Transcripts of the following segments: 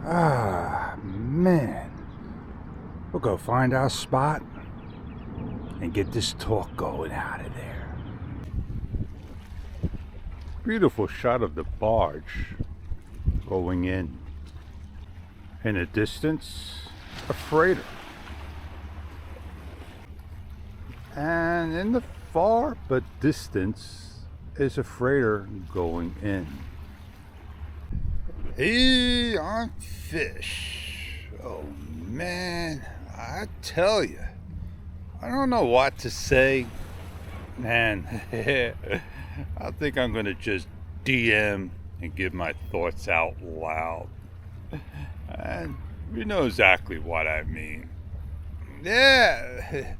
Ah, man. We'll go find our spot and get this talk going out of there. Beautiful shot of the barge going in. In the distance, a freighter. And in the far but distance is a freighter going in. Hey, on fish. Oh man, I tell you, I don't know what to say. Man, I think I'm gonna just DM and give my thoughts out loud. And you know exactly what I mean. Yeah.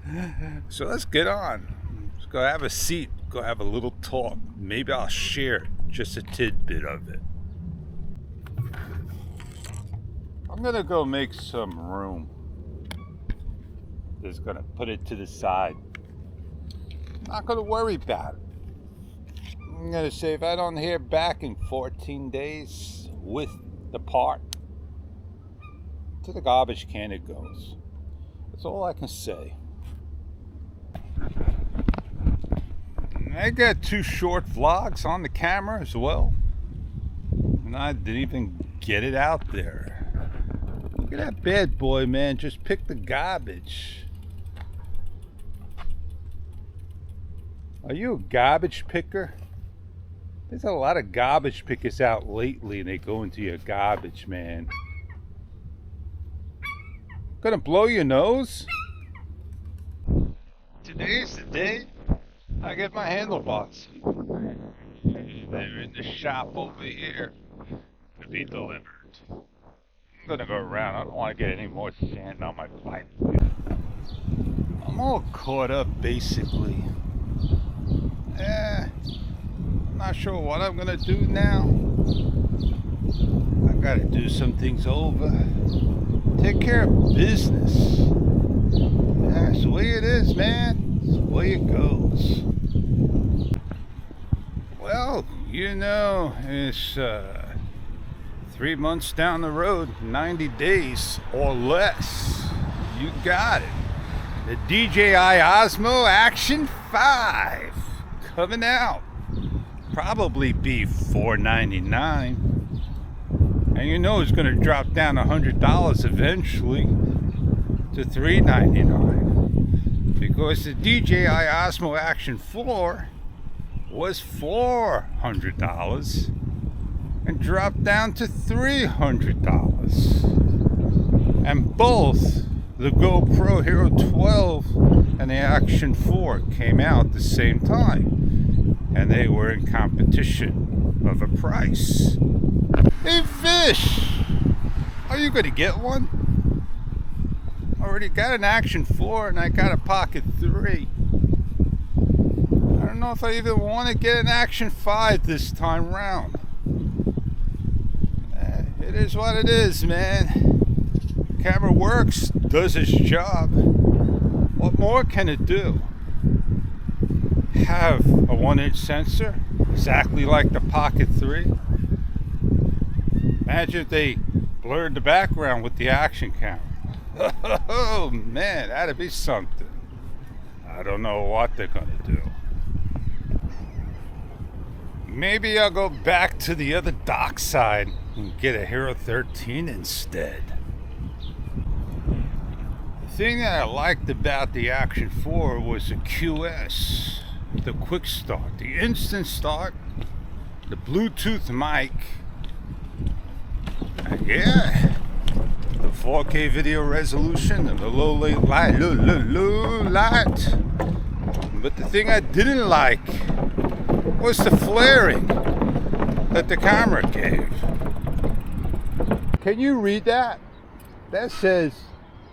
So let's get on. Let's go have a seat, go have a little talk. Maybe I'll share just a tidbit of it. I'm gonna go make some room. Just gonna put it to the side. Not gonna worry about it. I'm gonna say if I don't hear back in 14 days with the part, to the garbage can it goes. That's all I can say. I got 2 short vlogs on the camera as well. And I didn't even get it out there. Look at that bad boy, man. Just pick the garbage. Are you a garbage picker? There's a lot of garbage pickers out lately and they go into your garbage, man. Gonna blow your nose? Today's the day I get my handlebars. They're in the shop over here to be delivered. I'm gonna go around. I don't want to get any more sand on my bike. I'm all caught up basically. I'm not sure what I'm gonna do now. I gotta do some things over. Take care of business. That's the way it is, man. That's the way it goes. Well, you know, it's 3 months down the road, 90 days or less. You got it. The DJI Osmo Action 5 coming out. Probably be $499. And you know it's going to drop down $100 eventually to $399. Because the DJI Osmo Action 4 was $400 and dropped down to $300. And both the GoPro Hero 12 and the Action 4 came out at the same time, and they were in competition of a price. Hey fish, are you gonna get one? I already got an Action 4 and I got a Pocket 3. I don't know if I even want to get an Action 5 this time round. It is what it is, man. Camera works, does its job. What more can it do? Have a 1-inch sensor, exactly like the Pocket 3. Imagine if they blurred the background with the action camera. Oh man, that'd be something. I don't know what they're gonna do. Maybe I'll go back to the other dock side and get a Hero 13 instead. The thing that I liked about the Action 4 was the QS, the quick start, the instant start, the Bluetooth mic, and yeah, the 4K video resolution and the low light. But the thing I didn't like was the flaring that the camera gave. Can you read that? That says,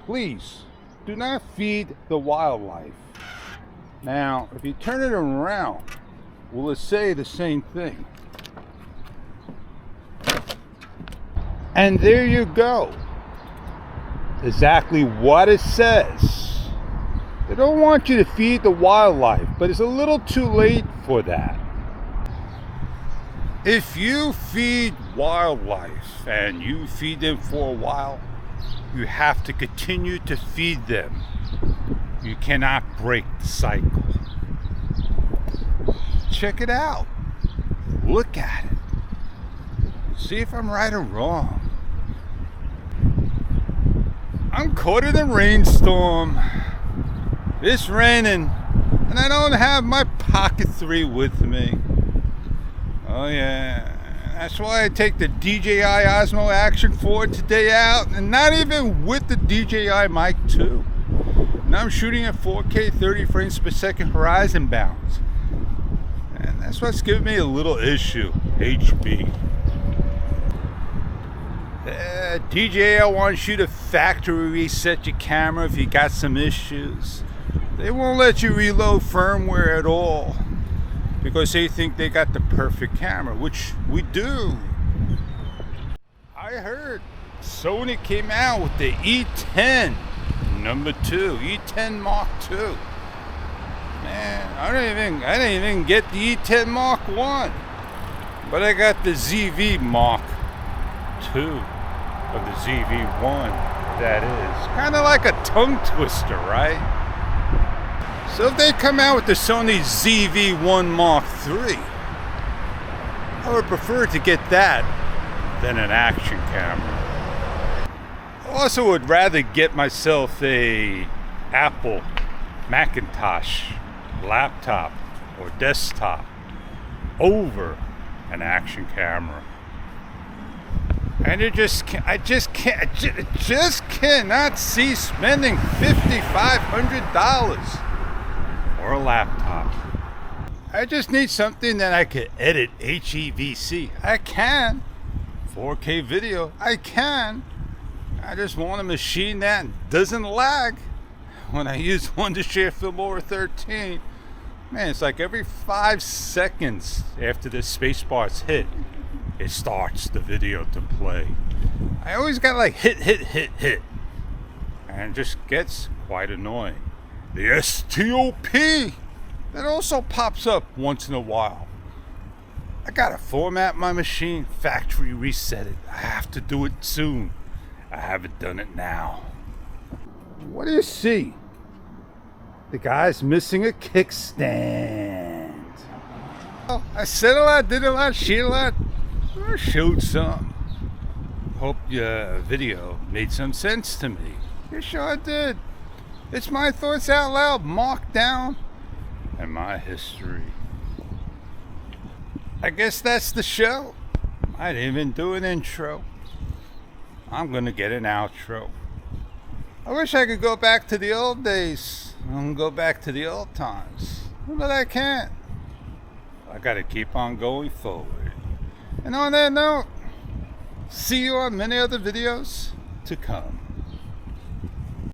please do not feed the wildlife. Now, if you turn it around, will it say the same thing? And there you go. Exactly what it says. They don't want you to feed the wildlife, but it's a little too late for that. If you feed wildlife and you feed them for a while, you have to continue to feed them. You cannot break the cycle. Check it out. Look at it. See if I'm right or wrong. I'm caught in a rainstorm. It's raining, and I don't have my Pocket 3 with me. Oh yeah, that's why I take the DJI Osmo Action 4 today out, and not even with the DJI Mic 2. And I'm shooting at 4K 30 frames per second horizon bounds. And that's what's giving me a little issue, HB. DJI wants you to factory reset your camera if you got some issues. They won't let you reload firmware at all, because they think they got the perfect camera, which we do. I heard Sony came out with the E10 number 2, E10 Mark II. Man, I didn't even get the E10 Mark 1, but I got the ZV Mark 2 of the ZV1. That is kind of like a tongue twister, right? So if they come out with the Sony ZV-1 Mark III, I would prefer to get that than an action camera. I also would rather get myself a Apple Macintosh laptop or desktop over an action camera. And I just cannot see spending $5,500 or a laptop. I just need something that I could edit HEVC. I can. 4K video. I can. I just want a machine that doesn't lag. When I use Wondershare Filmora 13, man, it's like every 5 seconds after the spacebar's hit, it starts the video to play. I always got like hit, and it just gets quite annoying. The STOP, that also pops up once in a while. I gotta format my machine, factory reset it. I have to do it soon. I haven't done it now. What do you see? The guy's missing a kickstand. Oh, I said a lot, did a lot, shit a lot. I showed some. Hope your video made some sense to me. You sure did. It's my thoughts out loud, marked down, and my history. I guess that's the show. I didn't even do an intro. I'm gonna get an outro. I wish I could go back to the old days and go back to the old times, but I can't. I gotta keep on going forward. And on that note, see you on many other videos to come.